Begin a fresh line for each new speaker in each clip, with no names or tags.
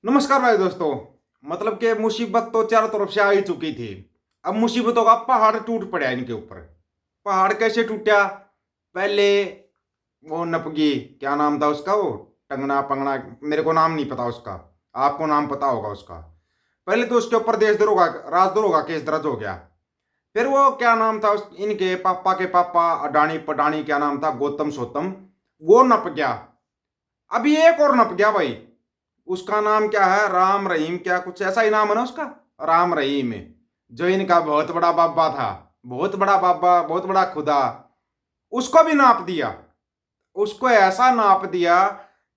नमस्कार भाई दोस्तों। मतलब कि मुसीबत तो चारों तरफ से आ ही चुकी थी। अब मुसीबतों का पहाड़ टूट पड़ा इनके ऊपर। पहाड़ कैसे टूटा? पहले वो नपगी, क्या नाम था उसका, वो टंगना पंगना, मेरे को नाम नहीं पता उसका। आपको नाम पता होगा उसका। पहले तो उसके ऊपर देशद्रोह का राजद्रोह का केस दर्ज हो गया। फिर वो क्या नाम था इनके पापा के पापा अडानी पडानी, क्या नाम था, गौतम सोतम, वो नप गया। अभी एक और नप गया भाई। उसका नाम क्या है, राम रहीम, क्या कुछ ऐसा ही नाम है ना उसका। राम रहीम, जो इनका बहुत बड़ा बाबा था। बहुत बड़ा बाबा, बहुत बड़ा खुदा। उसको भी नाप दिया। उसको ऐसा नाप दिया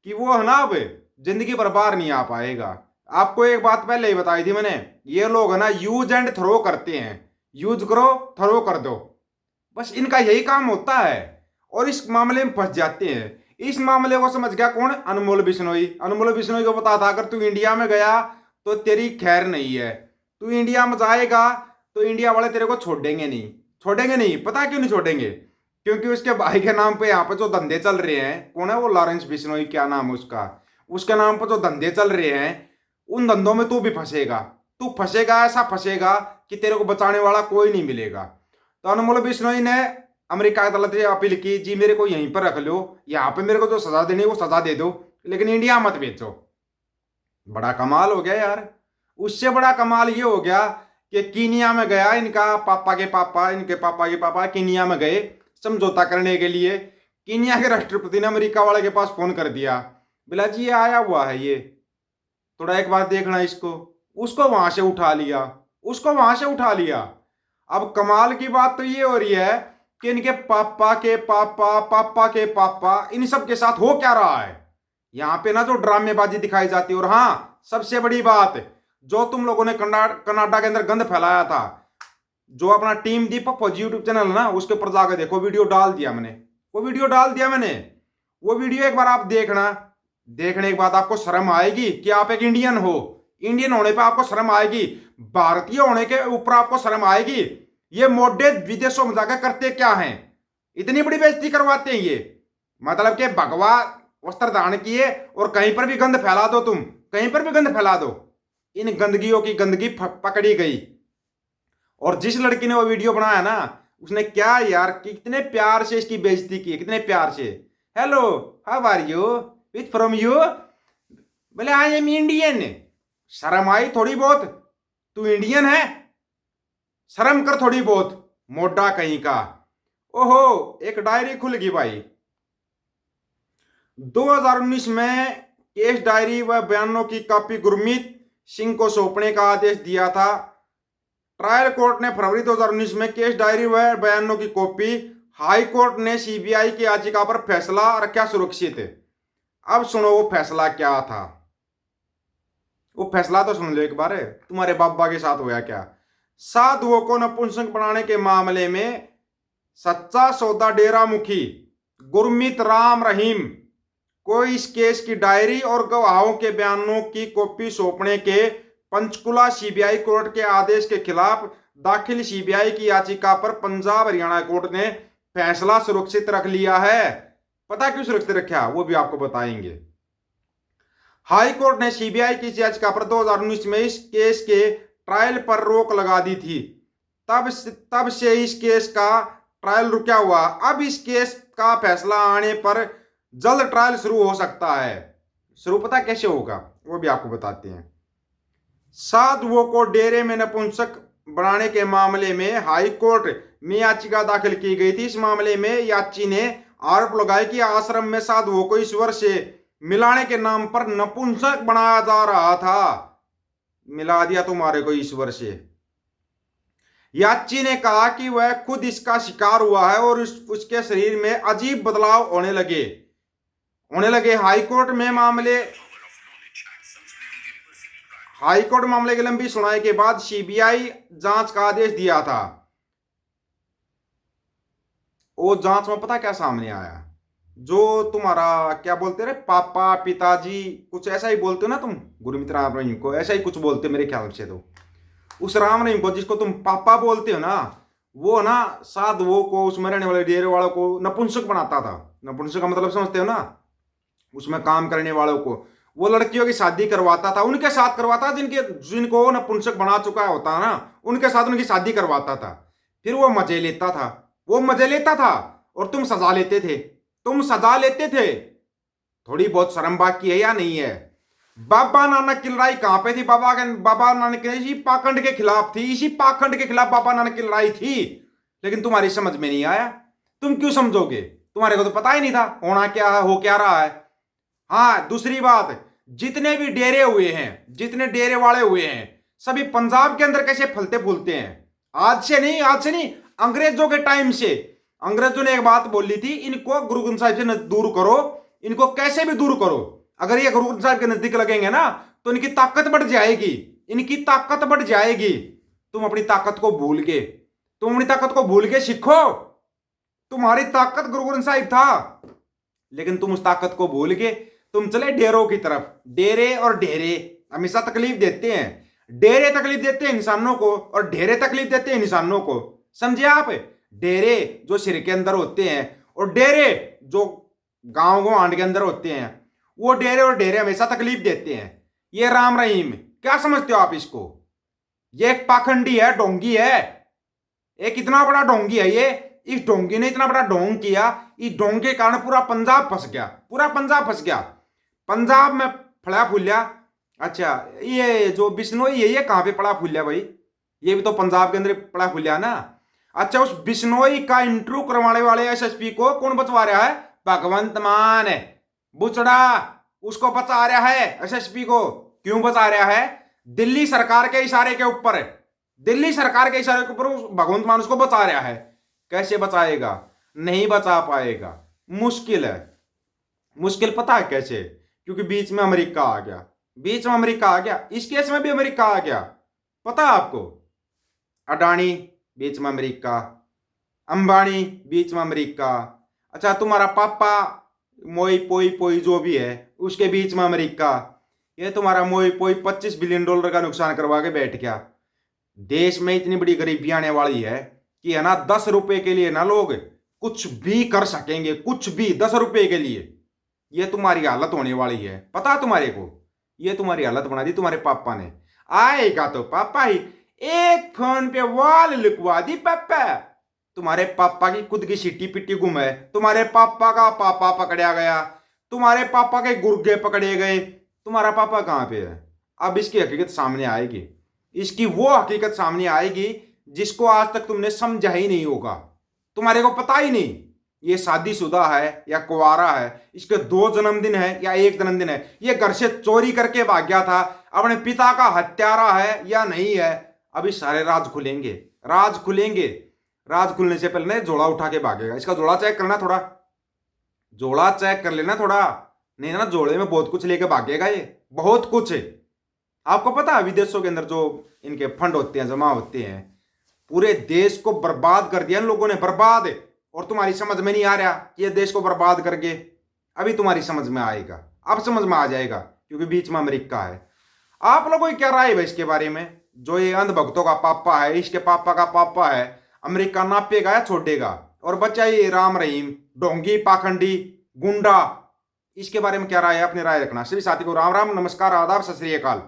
कि वो है ना, अब जिंदगी भर बाहर नहीं आ पाएगा। आपको एक बात पहले ही बताई थी मैंने। ये लोग है ना, यूज एंड थ्रो करते हैं। यूज करो, थ्रो कर दो। बस इनका यही काम होता है। और इस मामले में फंस जाते हैं। इस मामले को समझ गया कौन? अनमोल बिश्नोई। अनमोल बिश्नोई को पता था अगर तू इंडिया में गया तो तेरी खैर नहीं है। तू इंडिया में जाएगा तो इंडिया वाले तेरे को छोड़ेंगे नहीं। छोड़ेंगे नहीं, पता क्यों नहीं छोड़ेंगे? क्योंकि उसके भाई के नाम पे यहाँ पे जो धंधे चल रहे हैं, कौन है वो, लॉरेंस बिश्नोई, क्या नाम है उसका। उसके नाम पर जो धंधे चल रहे हैं, उन धंधों में तू भी फंसेगा। तू फंसेगा, ऐसा फंसेगा कि तेरे को बचाने वाला कोई नहीं मिलेगा। तो अनमोल बिश्नोई ने अमेरिका अदालत से अपील की, जी मेरे को यहीं पर रख लो, यहाँ पे मेरे को जो सजा देनी है वो सजा दे दो, लेकिन इंडिया मत भेजो। बड़ा कमाल हो गया यार। उससे बड़ा कमाल ये हो गया कि कीनिया में गया इनका पापा के पापा, इनके पापा के पापा कीनिया में गए समझौता करने के लिए। कीनिया के राष्ट्रपति ने अमेरिका वाले के पास फोन कर दिया, बोला जी ये आया हुआ है, ये थोड़ा एक बार देखना इसको। उसको वहां से उठा लिया। उसको वहां से उठा लिया। अब कमाल की बात तो ये हो रही है कि इनके पापा के पापा, पापा के पापा, इन सब के साथ हो क्या रहा है। यहाँ पे ना जो ड्रामेबाजी दिखाई जाती है। और हाँ, सबसे बड़ी बात, जो तुम लोगों ने कनाडा के अंदर गंद फैलाया था, जो अपना टीम दीपक फौजी यूट्यूब चैनल है ना, उसके ऊपर जाकर देखो, वीडियो डाल दिया मैंने। वो वीडियो डाल दिया मैंने। वो वीडियो एक बार आप देखना। देखने के बाद आपको शर्म आएगी कि आप एक इंडियन हो। इंडियन होने पे आपको शर्म आएगी। भारतीय होने के ऊपर आपको शर्म आएगी। ये मोडे विदेशों में जाकर करते क्या हैं? इतनी बड़ी बेइज्जती करवाते हैं ये। मतलब कि भगवा वस्त्र धारण किए और कहीं पर भी गंद फैला दो, तुम कहीं पर भी गंद फैला दो। इन गंदगियों की गंदगी पकड़ी गई। और जिस लड़की ने वो वीडियो बनाया ना, उसने क्या यार, कितने प्यार से इसकी बेइज्जती की, कितने प्यार से। Hello, how are you, with from you, बोले आई एम इंडियन। शर्म आई थोड़ी बहुत? तू इंडियन है? शर्म कर थोड़ी बहुत, मोटा कहीं का। ओहो, एक डायरी खुल गई भाई। 2019 में केस डायरी व बयानों की कॉपी गुरमीत सिंह को सौंपने का आदेश दिया था। ट्रायल कोर्ट ने फरवरी 2019 में केस डायरी व बयानों की कॉपी, हाई कोर्ट ने सीबीआई की याचिका पर फैसला रखा सुरक्षित। अब सुनो वो फैसला क्या था। वो फैसला तो सुन लो एक बार। तुम्हारे बाबा के साथ हुआ क्या? साधुओं को नपुंसक बनाने के मामले में सच्चा सौदा डेरा मुखी गुरमीत राम रहीम को इस केस की डायरी और गवाहों के बयानों की कॉपी सौंपने के पंचकुला सीबीआई कोर्ट के आदेश के खिलाफ दाखिल सीबीआई की याचिका पर पंजाब हरियाणा कोर्ट ने फैसला सुरक्षित रख लिया है। पता क्यों सुरक्षित रखा, वो भी आपको बताएंगे। हाई कोर्ट ने सीबीआई की याचिका पर 2019 में इस केस के ट्रायल पर रोक लगा दी थी। तब से इस केस का ट्रायल रुका हुआ। अब इस केस का फैसला आने पर जल्द ट्रायल शुरू हो सकता है। शुरू पता कैसे होगा, वो भी आपको बताते हैं। साधुओं को डेरे में नपुंसक बनाने के मामले में हाई कोर्ट में याचिका दाखिल की गई थी। इस मामले में याची ने आरोप लगाया कि आश्रम में साधुओं को ईश्वर से मिलाने के नाम पर नपुंसक बनाया जा रहा था। मिला दिया तुम्हारे को ईश्वर से। याची ने कहा कि वह खुद इसका शिकार हुआ है और उसके शरीर में अजीब बदलाव होने लगे। हाईकोर्ट मामले की लंबी सुनवाई के बाद सीबीआई जांच का आदेश दिया था। वो जांच में पता क्या सामने आया? जो तुम्हारा क्या बोलते रहे, पापा पिताजी, कुछ ऐसा ही बोलते हो ना तुम, गुरमीत राम रहीम को ऐसा ही कुछ बोलते हो मेरे ख्याल से। तो उस राम रहीम को जिसको तुम पापा बोलते हो ना, वो ना साधुओं को, उसमें रहने वाले डेरे वालों को नपुंसक बनाता था। नपुंसक का मतलब समझते हो ना, उसमें काम करने वालों को। वो लड़कियों की शादी करवाता था, उनके साथ करवाता, जिनको नपुंसक बना चुका होता ना, उनके साथ उनकी शादी करवाता था। फिर वो मजे लेता था, वो मजे लेता था, और तुम सजा लेते थे, तुम सजा लेते थे। थोड़ी बहुत शर्म बाकी है या नहीं है? बाबा नानक की लड़ाई कहां पे थी? बाबा नानक इसी पाखंड के खिलाफ थी, इसी पाखंड के खिलाफ बाबा नानक की लड़ाई थी। लेकिन तुम्हारी समझ में नहीं आया। तुम क्यों समझोगे? तुम्हारे को तो पता ही नहीं था होना क्या है, हो क्या रहा है। हाँ, दूसरी बात, जितने भी डेरे हुए हैं, जितने डेरे वाले हुए हैं, सभी पंजाब के अंदर कैसे फलते फूलते हैं। आज से नहीं, आज से नहीं, अंग्रेजों के टाइम से। अंग्रेजों ने एक बात बोली थी, इनको गुरु ग्रंथ साहिब से दूर करो, इनको कैसे भी दूर करो। अगर ये गुरु ग्रंथ साहिब के नजदीक लगेंगे ना, तो इनकी ताकत बढ़ जाएगी, इनकी ताकत बढ़ जाएगी। तुम अपनी ताकत को भूल गए, तुम अपनी ताकत को भूल के सीखो। तुम्हारी ताकत गुरु ग्रंथ साहिब था, लेकिन तुम उस ताकत को भूल के तुम चले डेरों की तरफ। डेरे और ढेरे हमेशा तकलीफ देते हैं। डेरे तकलीफ देते हैं इंसानों को, और ढेरे तकलीफ देते हैं इंसानों को। समझे आप? डेरे जो सिर के अंदर होते हैं, और डेरे जो गांव गांड के अंदर होते हैं, वो डेरे और डेरे हमेशा तकलीफ देते हैं। ये राम रहीम क्या समझते हो आप इसको? ये एक पाखंडी है, डोंगी है, एक इतना बड़ा डोंगी है ये। इस डोंगी ने इतना बड़ा ढोंग किया, इस ढोंग के कारण पूरा पंजाब फंस गया, पूरा पंजाब फंस गया। पंजाब में फड़ा फूलिया। अच्छा, ये जो बिश्नोई है, ये कहां पे पड़ा फूलिया भाई? ये भी तो पंजाब के अंदर पड़ा फूलिया ना। अच्छा, उस बिश्नोई का इंटरव्यू करवाने वाले एसएसपी को कौन बचवा रहा है? भगवंत मान बुचड़ा उसको बचा रहा है। एसएसपी को क्यों बचा रहा है? दिल्ली सरकार के इशारे के ऊपर, दिल्ली सरकार के इशारे के ऊपर भगवंत मान उसको बचा रहा है। कैसे बचाएगा? नहीं बचा पाएगा, मुश्किल है। मुश्किल पता है कैसे? क्योंकि बीच में अमेरिका आ गया, बीच में अमेरिका आ गया। इस केस में भी अमेरिका आ गया, पता है आपको? अडानी बीच में अमेरिका, अंबानी बीच में अमेरिका। अच्छा, तुम्हारा पापा मोई पोई पोई जो भी है, उसके बीच में अमेरिका। ये तुम्हारा मोई पोई $25 बिलियन का नुकसान करवा के बैठ गया। देश में इतनी बड़ी गरीबी आने वाली है कि है ना, 10 रुपए के लिए ना लोग कुछ भी कर सकेंगे, कुछ भी 10 रुपए के लिए। ये तुम्हारी हालत होने वाली है, पता तुम्हारे को? ये तुम्हारी हालत बना दी तुम्हारे पापा ने। आएगा तो पापा ही, एक फोन पे वॉल लिखवा दी पापा। तुम्हारे पापा की खुद की सीटी पिट्टी गुम है, तुम्हारे पापा का पापा पकड़ा गया, तुम्हारे पापा के गुर्गे पकड़े गए। तुम्हारा पापा कहां पे है? अब इसकी हकीकत सामने आएगी, इसकी वो हकीकत सामने आएगी जिसको आज तक तुमने समझा ही नहीं होगा। तुम्हारे को पता ही नहीं ये शादीशुदा है या कुंवारा है, इसके 2 जन्मदिन है या 1 जन्मदिन है, ये घर से चोरी करके भाग गया था, अपने पिता का हत्यारा है या नहीं है। अभी सारे राज खुलेंगे, राज खुलेंगे। राज खुलने से पहले जोड़ा उठा के भागेगा। इसका जोड़ा चेक करना थोड़ा, जोड़ा चेक कर लेना थोड़ा, नहीं ना जोड़े में बहुत कुछ लेके भागेगा ये, बहुत कुछ। आपको पता है विदेशों के अंदर जो इनके फंड होते हैं, जमा होते हैं, पूरे देश को बर्बाद कर दिया इन लोगों ने, बर्बाद। और तुम्हारी समझ में नहीं आ रहा कि ये देश को बर्बाद करके, अभी तुम्हारी समझ में आएगा, अब समझ में आ जाएगा, क्योंकि बीच में अमेरिका है। आप लोगों की क्या राय है इसके बारे में? जो ये अंधभक्तों का पापा है, इसके पापा का पापा है, अमेरिका नापेगा या छोड़ेगा? और बच्चा ये राम रहीम ढोंगी पाखंडी गुंडा, इसके बारे में क्या राय है? अपनी राय रखना। सभी साथी को राम राम, नमस्कार, आदाब, सत श्री अकाल।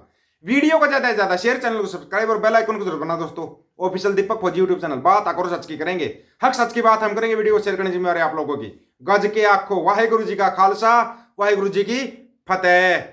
वीडियो को ज्यादा से ज्यादा शेयर, चैनल को सब्सक्राइब और बेल आइकन को जरूर करना दोस्तों। ऑफिशियल दीपक फौजी यूट्यूब चैनल, बात आकर सच की करेंगे, हक सच की बात हम करेंगे। वीडियो को शेयर करने जिम्मेवारी आप लोगों की। गज के आखो वाहेगुरु जी का खालसा, वाहेगुरु जी की फतेह।